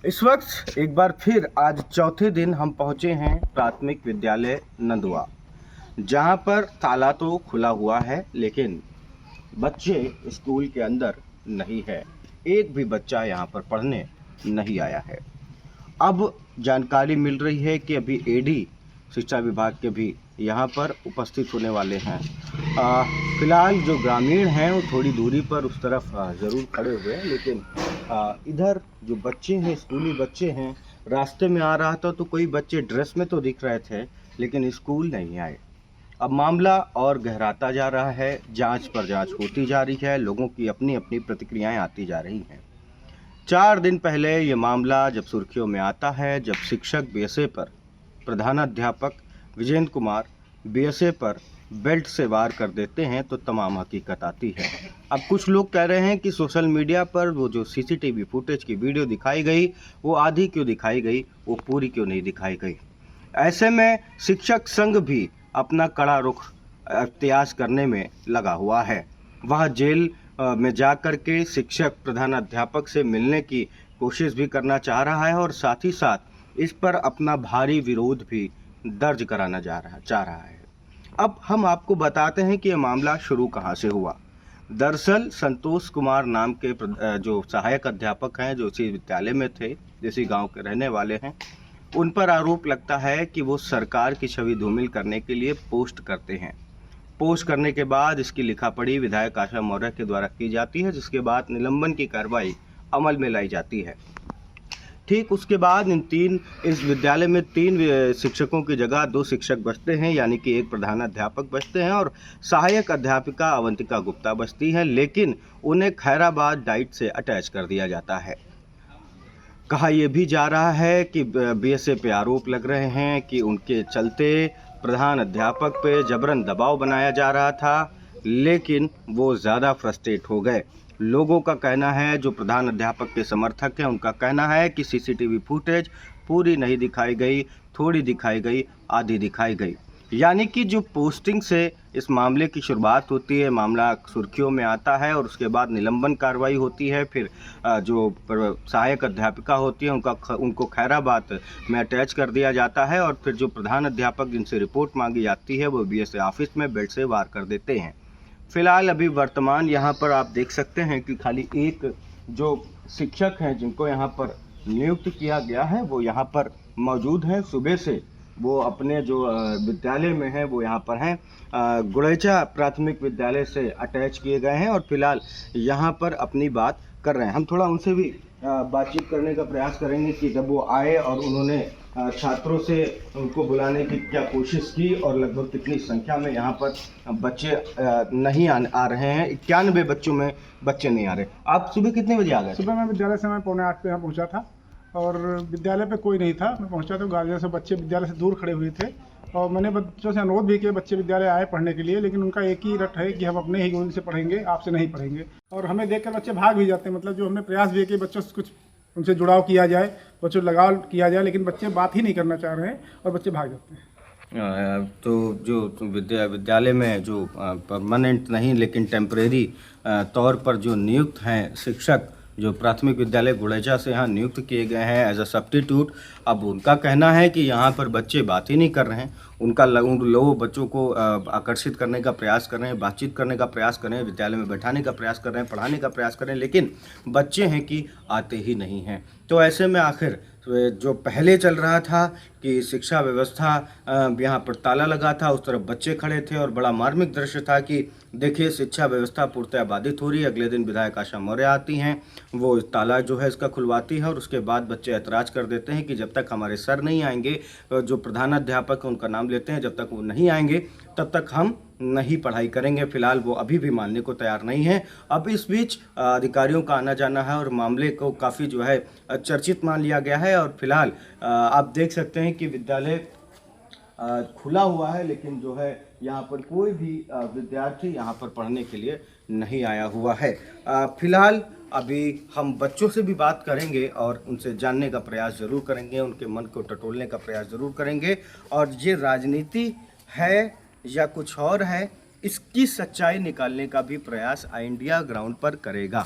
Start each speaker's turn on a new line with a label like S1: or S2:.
S1: इस वक्त एक बार फिर आज चौथे दिन हम पहुंचे हैं प्राथमिक विद्यालय नंदुआ, जहां पर ताला तो खुला हुआ है लेकिन बच्चे स्कूल के अंदर नहीं है। एक भी बच्चा यहां पर पढ़ने नहीं आया है। अब जानकारी मिल रही है कि अभी एडी शिक्षा विभाग के भी यहाँ पर उपस्थित होने वाले हैं। फिलहाल जो ग्रामीण हैं वो थोड़ी दूरी पर उस तरफ ज़रूर खड़े हुए हैं, लेकिन इधर जो बच्चे हैं, स्कूली बच्चे हैं, रास्ते में आ रहा था तो कोई बच्चे ड्रेस में तो दिख रहे थे लेकिन स्कूल नहीं आए। अब मामला और गहराता जा रहा है, जांच पर जांच होती जा रही है, लोगों की अपनी अपनी प्रतिक्रियाएं आती जा रही हैं। 4 दिन पहले ये मामला जब सुर्खियों में आता है, जब शिक्षक बीएसए पर प्रधानाध्यापक विजेंद्र कुमार बीएसए पर बेल्ट से वार कर देते हैं तो तमाम हकीकत आती है। अब कुछ लोग कह रहे हैं कि सोशल मीडिया पर वो जो सीसीटीवी फुटेज की वीडियो दिखाई गई वो आधी क्यों दिखाई गई, वो पूरी क्यों नहीं दिखाई गई। ऐसे में शिक्षक संघ भी अपना कड़ा रुख अख्तियार करने में लगा हुआ है। वह जेल में जाकर के शिक्षक प्रधानाध्यापक से मिलने की कोशिश भी करना चाह रहा है और साथ ही साथ इस पर अपना भारी विरोध भी दर्ज कराना चाह रहा है। अब हम आपको बताते हैं कि यह मामला शुरू कहां से हुआ। दरअसल संतोष कुमार नाम के जो सहायक अध्यापक हैं, जो इसी विद्यालय में थे, इसी गांव के रहने वाले हैं, उन पर आरोप लगता है कि वो सरकार की छवि धूमिल करने के लिए पोस्ट करते हैं। पोस्ट करने के बाद इसकी लिखापढ़ी विधायक आशा मौर्य के द्वारा की जाती है, जिसके बाद निलंबन की कार्रवाई अमल में लाई जाती है। ठीक उसके बाद इस विद्यालय में 3 शिक्षकों की जगह 2 शिक्षक बचते हैं, यानी कि एक प्रधानाध्यापक बचते हैं और सहायक अध्यापिका अवंतिका गुप्ता बचती है, लेकिन उन्हें खैराबाद डाइट से अटैच कर दिया जाता है। कहा यह भी जा रहा है कि बीएसए पे आरोप लग रहे हैं कि उनके चलते प्रधान अध्यापक पे जबरन दबाव बनाया जा रहा था, लेकिन वो ज़्यादा फ्रस्ट्रेट हो गए। लोगों का कहना है, जो प्रधान अध्यापक के समर्थक हैं, उनका कहना है कि सीसीटीवी फुटेज पूरी नहीं दिखाई गई, थोड़ी दिखाई गई, आधी दिखाई गई। यानी कि जो पोस्टिंग से इस मामले की शुरुआत होती है, मामला सुर्खियों में आता है और उसके बाद निलंबन कार्रवाई होती है। फिर जो सहायक अध्यापिका होती है उनको खैराबाद में अटैच कर दिया जाता है और फिर जो प्रधान अध्यापक जिनसे रिपोर्ट मांगी जाती है वो बीएसए ऑफिस में बेल्ट से वार कर देते हैं। फिलहाल अभी वर्तमान यहाँ पर आप देख सकते हैं कि खाली एक जो शिक्षक हैं जिनको यहाँ पर नियुक्त किया गया है वो यहाँ पर मौजूद हैं। सुबह से वो अपने जो विद्यालय में हैं वो यहाँ पर हैं। गुड़ैचा प्राथमिक विद्यालय से अटैच किए गए हैं और फिलहाल यहाँ पर अपनी बात कर रहे हैं। हम थोड़ा उनसे भी बातचीत करने का प्रयास करेंगे कि जब वो आए और उन्होंने छात्रों से उनको बुलाने की क्या कोशिश की और लगभग कितनी संख्या में यहाँ पर बच्चे नहीं आ रहे हैं। 91 बच्चों में बच्चे नहीं आ रहे। आप सुबह कितने बजे आ गए?
S2: सुबह मैं विद्यालय से मैं 7:45 पे यहाँ पहुँचा था और विद्यालय पे कोई नहीं था। मैं पहुँचा तो गार्जियन से बच्चे विद्यालय से दूर खड़े हुए थे और मैंने बच्चों से अनुरोध भी किया बच्चे विद्यालय आए पढ़ने के लिए, लेकिन उनका एक ही रट है कि हम अपने ही गोद से पढ़ेंगे, आपसे नहीं पढ़ेंगे। और हमें देखकर बच्चे भाग भी जाते हैं। मतलब जो हमने प्रयास भी किया कि बच्चों से कुछ उनसे जुड़ाव किया जाए, बच्चों लगाव किया जाए, लेकिन बच्चे बात ही नहीं करना चाह रहे हैं और बच्चे भाग जाते हैं।
S1: तो जो विद्यालय में जो परमानेंट नहीं लेकिन टेम्परेरी तौर पर जो नियुक्त हैं शिक्षक, जो प्राथमिक विद्यालय गुड़ैचा से यहाँ नियुक्त किए गए हैं एज अ सब्स्टिट्यूट, अब उनका कहना है कि यहाँ पर बच्चे बात ही नहीं कर रहे हैं। उन लोगों बच्चों को आकर्षित करने का प्रयास कर रहे हैं, बातचीत करने का प्रयास कर रहे हैं, विद्यालय में बैठाने का प्रयास कर रहे हैं, पढ़ाने का प्रयास कर रहे हैं, लेकिन बच्चे हैं कि आते ही नहीं हैं। तो ऐसे में आखिर जो पहले चल रहा था कि शिक्षा व्यवस्था यहाँ पर ताला लगा था, उस तरफ बच्चे खड़े थे और बड़ा मार्मिक दृश्य था कि देखिए शिक्षा व्यवस्था पूर्णतः बाधित हो रही है। अगले दिन विधायक आशा मौर्य आती हैं, वो ताला जो है इसका खुलवाती है और उसके बाद बच्चे ऐतराज़ कर देते हैं कि जब तक हमारे सर नहीं आएंगे, जो प्रधानाध्यापक उनका नाम लेते हैं, जब तक वो नहीं आएंगे तब तक हम नहीं पढ़ाई करेंगे। फिलहाल वो अभी भी मानने को तैयार नहीं है। अब इस बीच अधिकारियों का आना जाना है और मामले को काफ़ी जो है चर्चित मान लिया गया है और फिलहाल आप देख सकते हैं कि विद्यालय खुला हुआ है, लेकिन जो है यहाँ पर कोई भी विद्यार्थी यहाँ पर पढ़ने के लिए नहीं आया हुआ है। फिलहाल अभी हम बच्चों से भी बात करेंगे और उनसे जानने का प्रयास ज़रूर करेंगे, उनके मन को टटोलने का प्रयास ज़रूर करेंगे और ये राजनीति है या कुछ और है, इसकी सच्चाई निकालने का भी प्रयास इंडिया ग्राउंड पर करेगा।